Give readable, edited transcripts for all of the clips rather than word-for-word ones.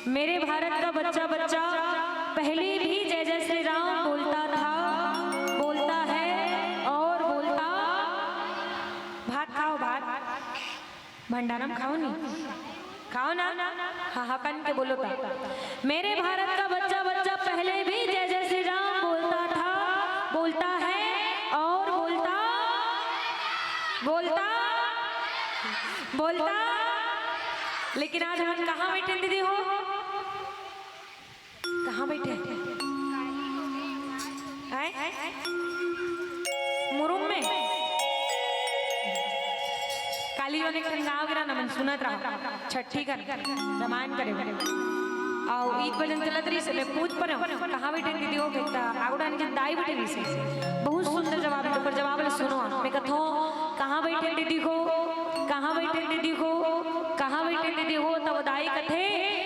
मेरे भारत का बच्चा बच्चा पहले भी जय जय श्री राम बोलता था, बोलता है और बोलता। भात खाओ, भात भंडारम खाओ, नहीं खाओ ना, हाँ हाँ कन के बोलो था। मेरे भारत का बच्चा बच्चा पहले भी जय जय श्री राम बोलता था, बोलता है और बोलता बोलता बोलता। लेकिन आज हम कहाँ बैठे दीदी हो, कहाँ बैठे मुरुम में काली वाले गाँव गिरा न मन सुनत रहा छठी कर रामायण करे आओ ईद भजन चलत रही से मैं पूछ पर कहाँ बैठे दीदी हो कहता आगुड़ा ने दाई बैठे रही से बहुत सुंदर जवाब है। पर जवाब ले सुनो, मैं कहता हूँ कहाँ बैठे दीदी हो, कहाँ बैठे दीदी हो, कहाँ बैठे दीदी हो, तब दाई कथे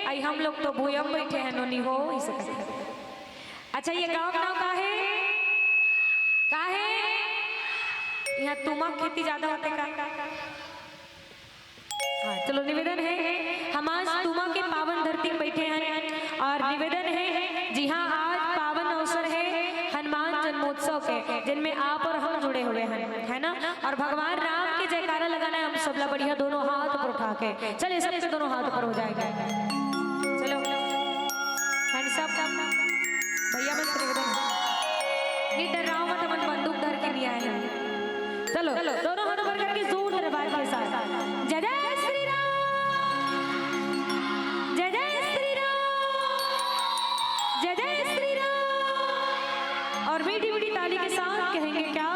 आई हम लोग तो भूयम बैठे हैं नोनी हो इसे कथे। अच्छा ये गाँव का नाम का है यहाँ तुमा खेती ज्यादा होते का। हाँ चलो निवेदन है हम आज तुमा के पावन धरती में बैठे हैं और निवेदन है जी हाँ आज पावन अवसर है हनुमान जन्मोत्सव के जिनमें आप और हम जुड़े हुए हैं, है ना। और भगवान राम की जयकारा लगाना है हम सबला बढ़िया दोनों हाथ पर उठा के। चलिए सबके दोनों हाथ पर हो जाएगा। चलो हैंड्स अप भैया मत निवेदन ये डराओ मत, मन बंदूक धर के नहीं आए। चलो दोनों हाथों पर करके जोर दरबार के साथ जय जय श्री राम, जय जय श्री राम, जय जय श्री राम। और मीठी मीठी ताली के साथ कहेंगे क्या,